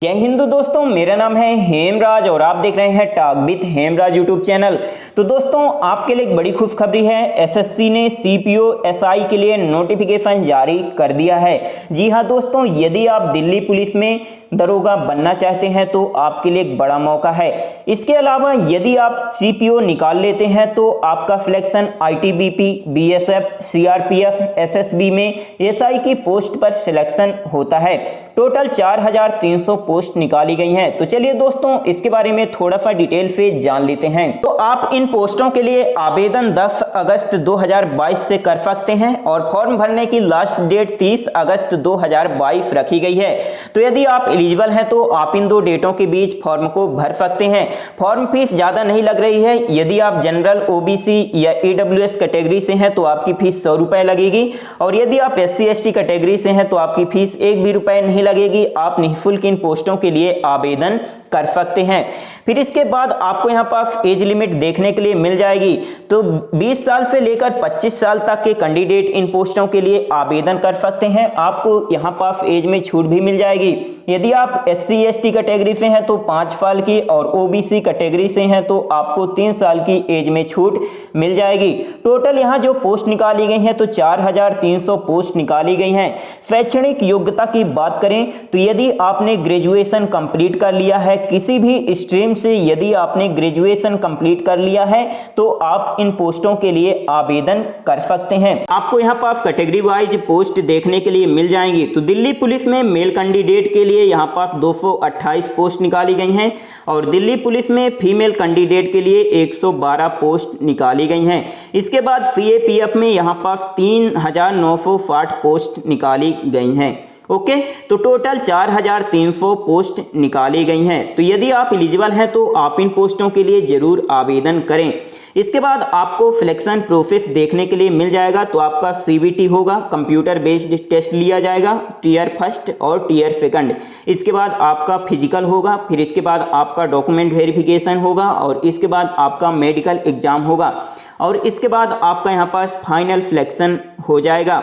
जय हिंद दोस्तों, मेरा नाम है हेमराज और आप देख रहे हैं talk with Hemraj YouTube channel. तो दोस्तों, आपके लिए एक बड़ी खुशखबरी है। एसएससी ने सीपीओ एसआई के लिए नोटिफिकेशन जारी कर दिया है। जी हां दोस्तों, यदि आप दिल्ली पुलिस में दरोगा बनना चाहते हैं तो आपके लिए एक बड़ा मौका है। इसके अलावा यदि आप सीपीओ निकाल लेते हैं तो आपका selection ITBP, BSF, CRPF, SSB में एसआई की पोस्ट पर सिलेक्शन होता है। टोटल 4300 पोस्ट निकाली गई हैं। तो चलिए दोस्तों, इसके बारे में थोड़ा सा डिटेल से जान लेते हैं। तो आप इन पोस्टों के लिए आवेदन 10 अगस्त 2022 से कर सकते हैं और फॉर्म भरने की लास्ट डेट 30 अगस्त 2022 रखी गई है। तो यदि आप एलिजिबल हैं तो आप इन दो डेटों के बीच फॉर्म को भर सकते हैं। फॉर्म फीस ज़्यादा नहीं लग रही है। यदि आप जनरल, ओबीसी या ईडब्ल्यूएस कैटेगरी से हैं तो आपकी फीस 100 रुपये लगेगी और यदि आप एससी एसटी कैटेगरी से हैं तो आपकी फीस 1 भी रुपये नहीं लगेगी। आप निःशुल्क इन पोस्टों के लिए आवेदन कर सकते हैं। फिर इसके बाद आपको यहाँ पास एज लिमिट देखने के लिए मिल जाएगी। तो 20 साल से लेकर 25 साल तक के कैंडिडेट इन पोस्टों के लिए आवेदन कर सकते हैं। आपको यहाँ पास एज में छूट भी मिल जाएगी। यदि आप एससी एसटी कैटेगरी से हैं तो 5 साल की और ओबीसी कैटेगरी से हैं तो आपको 3 साल की एज में छूट मिल जाएगी। टोटल यहाँ जो पोस्ट निकाली गई हैं तो 4300 पोस्ट निकाली गई हैं। शैक्षणिक योग्यता की बात करें तो यदि आपने ग्रेजुएशन कंप्लीट कर लिया है किसी भी स्ट्रीम से, यदि आपने ग्रेजुएशन कंप्लीट कर लिया है तो आप इन पोस्टों के लिए आवेदन कर सकते हैं। आपको यहाँ पास कैटेगरी वाइज पोस्ट देखने के लिए मिल जाएंगी। तो दिल्ली पुलिस में मेल कैंडिडेट के लिए यहाँ पास 228 पोस्ट निकाली गई हैं और दिल्ली पुलिस में फीमेल कैंडिडेट के लिए 112 पोस्ट निकाली गई हैं। इसके बाद सीएपीएफ में यहाँ पास 3960 पोस्ट निकाली गई हैं। ओके, तो टोटल 4300 पोस्ट निकाली गई हैं। तो यदि आप एलिजिबल हैं तो आप इन पोस्टों के लिए जरूर आवेदन करें। इसके बाद आपको सिलेक्शन प्रोसेस देखने के लिए मिल जाएगा। तो आपका सीबीटी होगा, कंप्यूटर बेस्ड टेस्ट लिया जाएगा, टीयर फर्स्ट और टीयर सेकंड। इसके बाद आपका फिजिकल होगा, फिर इसके बाद आपका डॉक्यूमेंट वेरिफिकेशन होगा और इसके बाद आपका मेडिकल एग्जाम होगा और इसके बाद आपका यहाँ पास फाइनल सिलेक्शन हो जाएगा।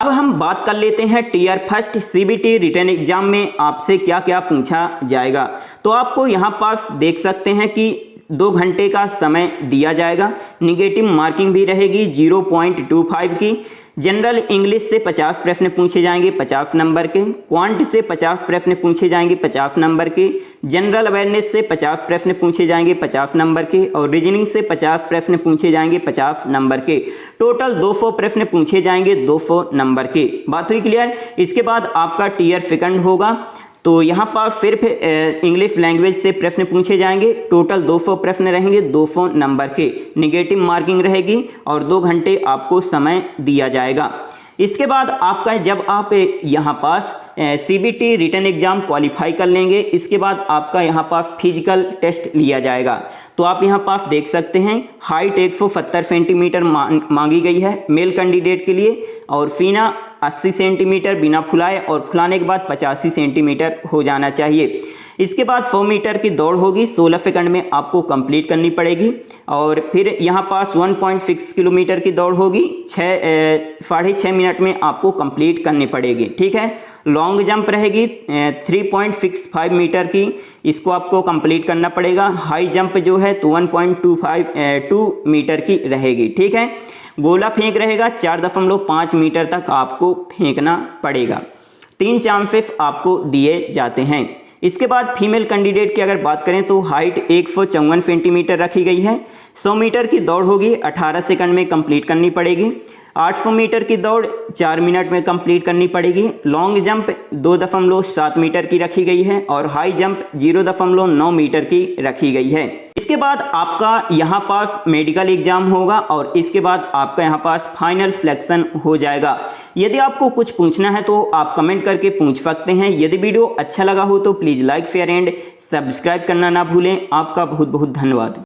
अब हम बात कर लेते हैं tier first CBT written exam में आपसे क्या क्या पूछा जाएगा। तो आपको यहाँ पास देख सकते हैं कि 2 घंटे का समय दिया जाएगा। निगेटिव मार्किंग भी रहेगी 0.25 की। जनरल इंग्लिश से 50 प्रश्न पूछे जाएंगे 50 नंबर के। क्वांट से 50 प्रश्न पूछे जाएंगे 50 नंबर के। जनरल अवेयरनेस से 50 प्रश्न पूछे जाएंगे 50 नंबर के और रीजनिंग से 50 प्रश्न पूछे जाएंगे 50 नंबर के। टोटल 200 प्रश्न पूछे जाएंगे 200 नंबर के। बात हुई क्लियर। इसके बाद आपका टीयर सेकंड होगा। तो यहाँ पर सिर्फ इंग्लिश लैंग्वेज से प्रश्न पूछे जाएंगे। टोटल 200 प्रश्न रहेंगे 200 नंबर के। निगेटिव मार्किंग रहेगी और 2 घंटे आपको समय दिया जाएगा। इसके बाद आपका जब आप यहाँ पास सीबीटी रिटन एग्जाम क्वालिफाई कर लेंगे, इसके बाद आपका यहाँ पास फिजिकल टेस्ट लिया जाएगा। तो आप यहाँ पास देख सकते हैं हाइट 170 सेंटीमीटर मांगी गई है मेल कैंडिडेट के लिए और सीना 80 सेंटीमीटर बिना फुलाए और फुलाने के बाद 85 सेंटीमीटर हो जाना चाहिए। इसके बाद 100 मीटर की दौड़ होगी, 16 सेकंड में आपको कंप्लीट करनी पड़ेगी और फिर यहाँ पास 1.6 किलोमीटर की दौड़ होगी, 6.5 मिनट में आपको कंप्लीट करनी पड़ेगी। ठीक है। लॉन्ग जंप रहेगी 3.65 मीटर की, इसको आपको कंप्लीट करना पड़ेगा। हाई जंप जो है तो 1.2 मीटर की रहेगी। ठीक है। गोला फेंक रहेगा 4.5 मीटर तक आपको फेंकना पड़ेगा। 3 चांसेस आपको दिए जाते हैं। इसके बाद फीमेल कैंडिडेट की अगर बात करें तो हाइट 154 सेंटीमीटर रखी गई है। 100 मीटर की दौड़ होगी 18 सेकंड में कंप्लीट करनी पड़ेगी। 800 मीटर की दौड़ 4 मिनट में कंप्लीट करनी पड़ेगी। लॉन्ग जंप 2.7 मीटर की रखी गई है और हाई जंप 0.9 मीटर की रखी गई है। इसके बाद आपका यहाँ पास मेडिकल एग्जाम होगा और इसके बाद आपका यहाँ पास फाइनल सिलेक्शन हो जाएगा। यदि आपको कुछ पूछना है तो आप कमेंट करके पूछ सकते हैं। यदि वीडियो अच्छा लगा हो तो please like, share and subscribe करना ना भूलें। आपका बहुत बहुत धन्यवाद।